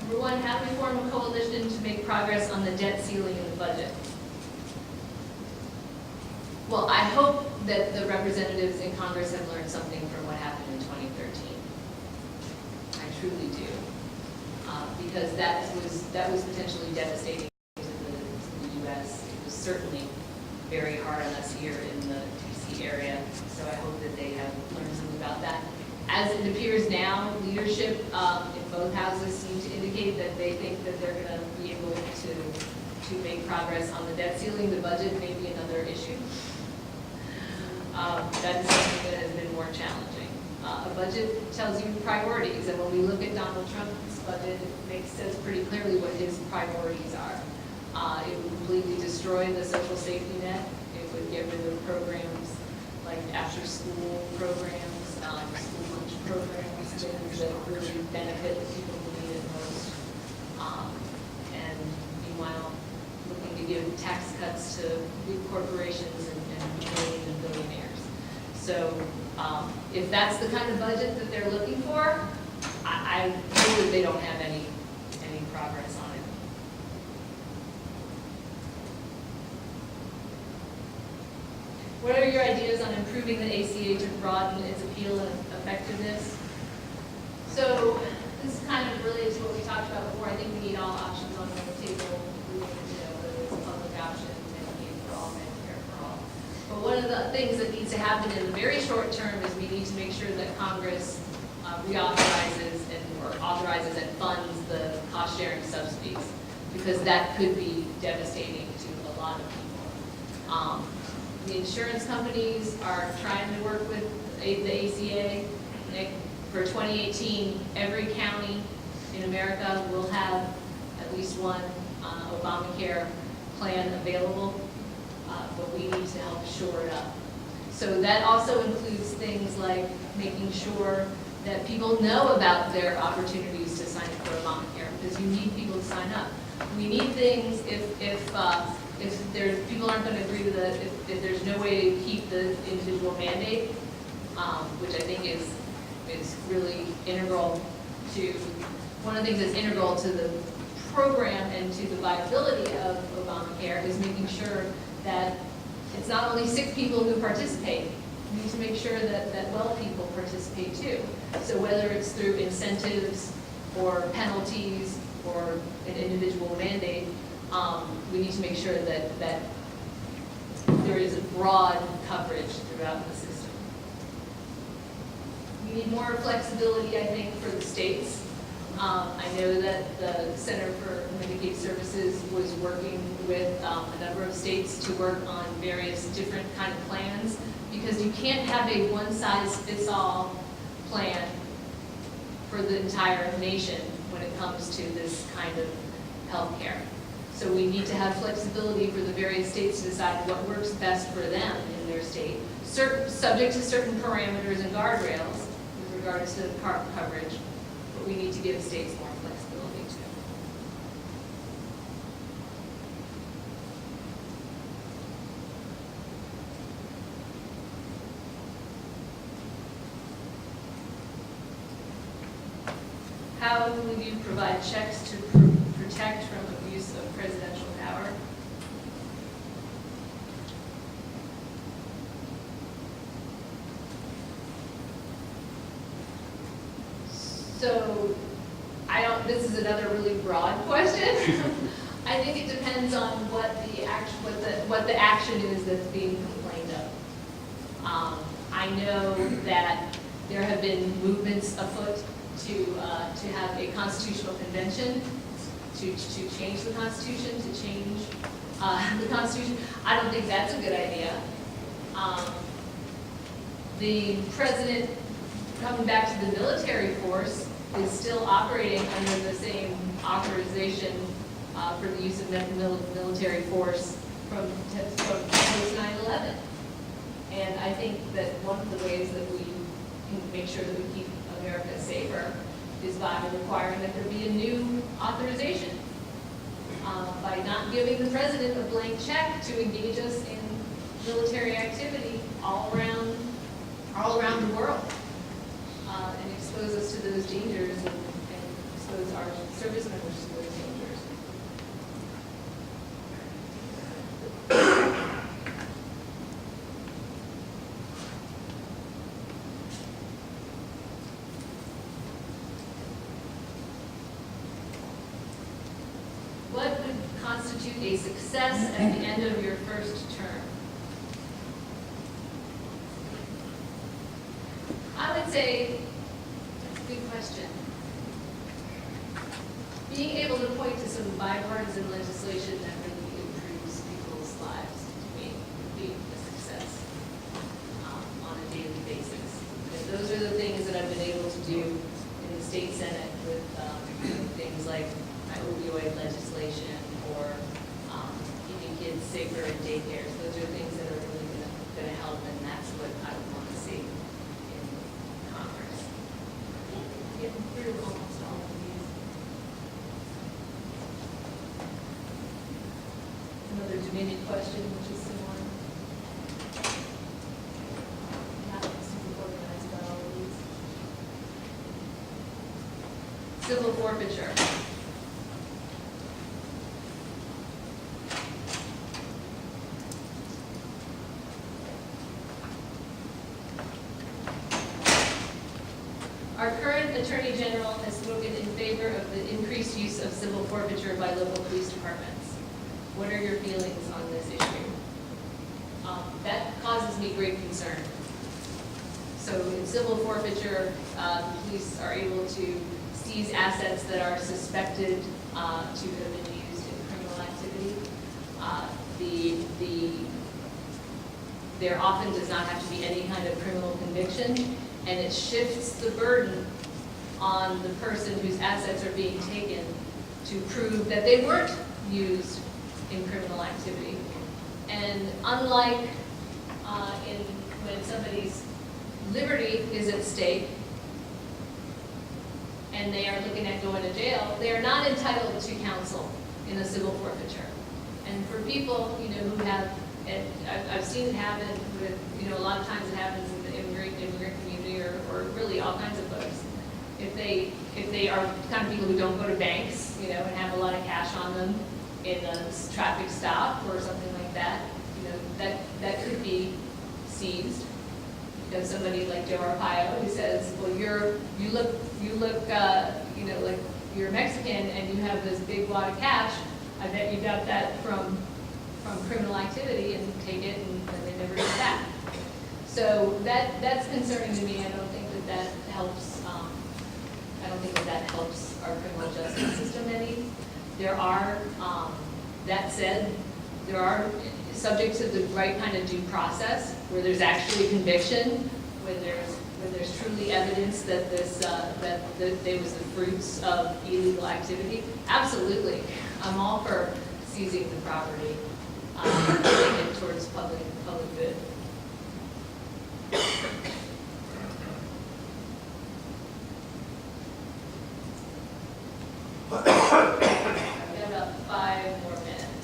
Number one, how do we form a coalition to make progress on the debt ceiling in the budget? Well, I hope that the representatives in Congress have learned something from what happened in 2013. I truly do. Because that was potentially devastating to the U.S. It was certainly very hard on us here in the D.C. area. So I hope that they have learned something about that. As it appears now, leadership in both houses seem to indicate that they think that they're going to be able to make progress on the debt ceiling. The budget may be another issue. That is something that has been more challenging. A budget tells you priorities, and when we look at Donald Trump's budget, it says pretty clearly what his priorities are. It would completely destroy the social safety net. It would get rid of programs like after-school programs, school lunch programs, things that really benefit the people who need it most. And meanwhile, looking to give tax cuts to big corporations and billionaires. So if that's the kind of budget that they're looking for, I know that they don't have any progress on it. What are your ideas on improving the ACA to broaden its appeal and effectiveness? So this is kind of related to what we talked about before. I think we need all options on the table, whether it's a public option, Medicaid for all, Medicare for all. But one of the things that needs to happen in the very short term is we need to make sure that Congress reauthorizes or authorizes and funds the cost-sharing subsidies, because that could be devastating to a lot of people. The insurance companies are trying to work with the ACA. For 2018, every county in America will have at least one Obamacare plan available, but we need to help shore it up. So that also includes things like making sure that people know about their opportunities to sign up for Obamacare, because you need people to sign up. We need things if people aren't going to agree to if there's no way to keep the individual mandate, which I think is really integral to, one of the things that's integral to the program and to the viability of Obamacare is making sure that it's not only sick people who participate. We need to make sure that well people participate too. So whether it's through incentives or penalties or an individual mandate, we need to make sure that there is a broad coverage throughout the system. We need more flexibility, I think, for the states. I know that the Center for Medicaid Services was working with a number of states to work on various different kind of plans, because you can't have a one-size-fits-all plan for the entire nation when it comes to this kind of health care. So we need to have flexibility for the various states to decide what works best for them in their state, subject to certain parameters and guardrails with regards to coverage, but we need to give states more flexibility too. How will you provide checks to protect from abuse of presidential power? So, this is another really broad question. I think it depends on what the action is that's being complained of. I know that there have been movements afoot to have a constitutional convention, to change the Constitution, to change the Constitution. I don't think that's a good idea. The president coming back to the military force is still operating under the same authorization for the use of military force from post 9/11. And I think that one of the ways that we can make sure that we keep America safer is by requiring that there be a new authorization, by not giving the president a blank check to engage us in military activity all around the world, and expose us to those dangers and expose our service members to those dangers. What would constitute a success at the end of your first term? I would say, that's a good question. Being able to point to some bipartisan legislation that really improves people's lives, to me, would be a success on a daily basis. And those are the things that I've been able to do in the state senate with things like my opioid legislation or keeping kids safer in daycares. Those are things that are really going to help, and that's what I would want to see in Congress. Getting through almost all of these. Another Dominion question, which is similar. Not super organized about all of these. Civil forfeiture. Our current Attorney General has spoken in favor of the increased use of civil forfeiture by local police departments. What are your feelings on this issue? That causes me great concern. So in civil forfeiture, police are able to seize assets that are suspected to have been used in criminal activity. There often does not have to be any kind of criminal conviction, and it shifts the burden on the person whose assets are being taken to prove that they weren't used in criminal activity. And unlike when somebody's liberty is at stake and they are looking at going to jail, they are not entitled to counsel in a civil forfeiture. And for people, who have, and I've seen it happen with, a lot of times it happens in the immigrant community or really all kinds of folks. If they are the kind of people who don't go to banks, and have a lot of cash on them in a traffic stop or something like that, that could be seized. Because somebody like Joe Arpaio who says, well, you look, like you're Mexican and you have this big wad of cash, I bet you got that from criminal activity and take it and then they never get it back. So that's concerning to me. I don't think that helps, I don't think that helps our criminal justice system any. There are, that said, there are subject to the right kind of due process where there's actually conviction, when there's truly evidence that there was the fruits of illegal activity. Absolutely, I'm all for seizing the property, taking it towards public good. I've got about 5 more minutes.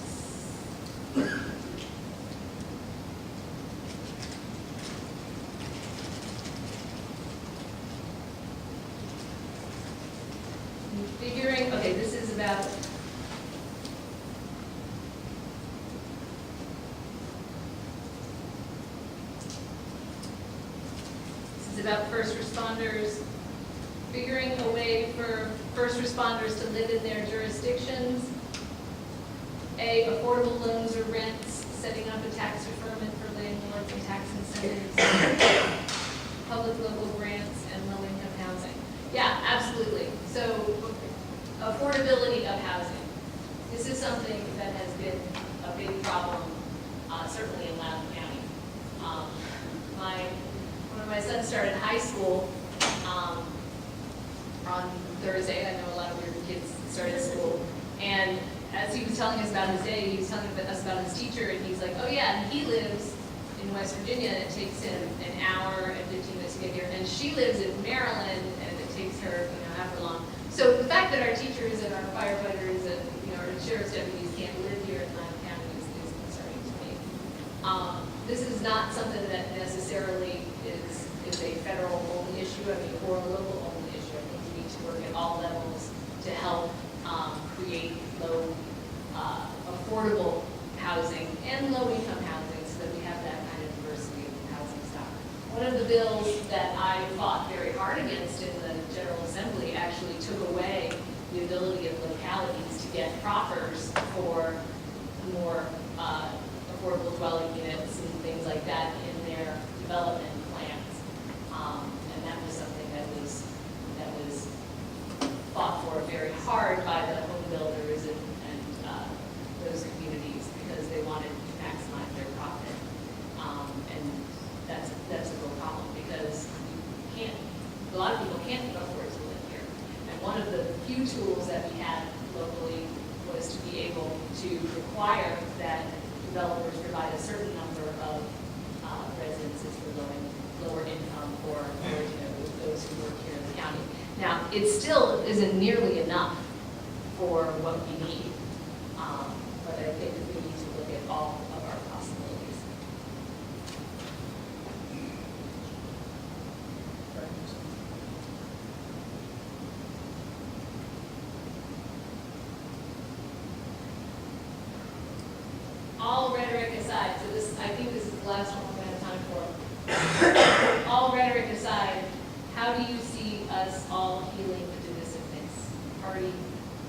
Figuring, okay, this is about first responders, figuring a way for first responders to live in their jurisdictions. A, affordable loans or rents, setting up a tax deferment for landlords and tax incentives, public local grants, and low-income housing. Yeah, absolutely. So, affordability of housing. This is something that has been a big problem, certainly in Loudoun County. When my son started high school, on Thursday, I know a lot of your kids started school, and as he was telling us about his day, he was telling us about his teacher, and he's like, oh yeah, and he lives in West Virginia, and it takes him an hour and 15 minutes to get here, and she lives in Maryland, and it takes her, however long. So the fact that our teachers and our firefighters and, our sheriff's deputies can't live here in Loudoun County is concerning to me. This is not something that necessarily is a federal only issue, or a local only issue. I think we need to work at all levels to help create low, affordable housing and low-income housing so that we have that kind of diversity of housing stock. One of the bills that I fought very hard against in the General Assembly actually took away the ability of localities to get proffers for more affordable dwelling units and things like that in their development plans. And that was something that was fought for very hard by the home builders and those communities because they wanted to maximize their profit. And that's a real problem because a lot of people can't afford to live here. And one of the few tools that we had locally was to be able to require that developers provide a certain number of residences for lower income or those who work here in the county. Now, it still isn't nearly enough for what we need, but I think that we need to look at all of our possibilities. All rhetoric aside, so I think this is the last one we're going to have time for. All rhetoric aside, how do you see us all healing the divisiveness? Party,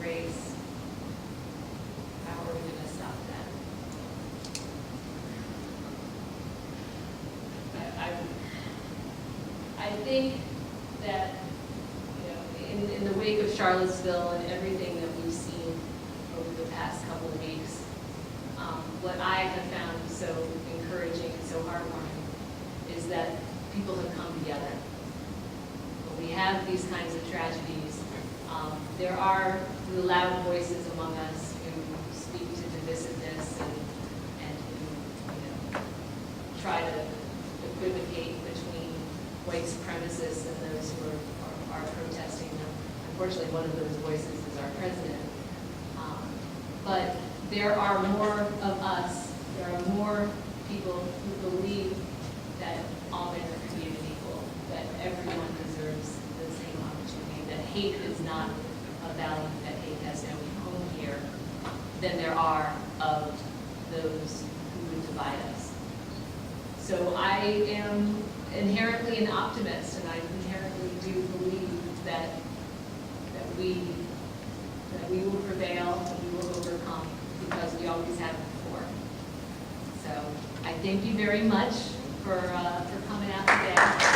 race, how are we going to stop that? I think that, in the wake of Charlottesville and everything that we've seen over the past couple of weeks, what I have found so encouraging and so heartwarming is that people have come together. When we have these kinds of tragedies, there are the loud voices among us who speak to divisiveness and who try to equivocate between white supremacists and those who are protesting them. Unfortunately, one of those voices is our president. But there are more of us, there are more people who believe that all men are created equal, that everyone deserves the same opportunity, that hate is not a value, that hate has no home here, than there are of those who would divide us. So I am inherently an optimist, and I inherently do believe that we we will prevail, and we will overcome, because we always have before. So I thank you very much for coming out today.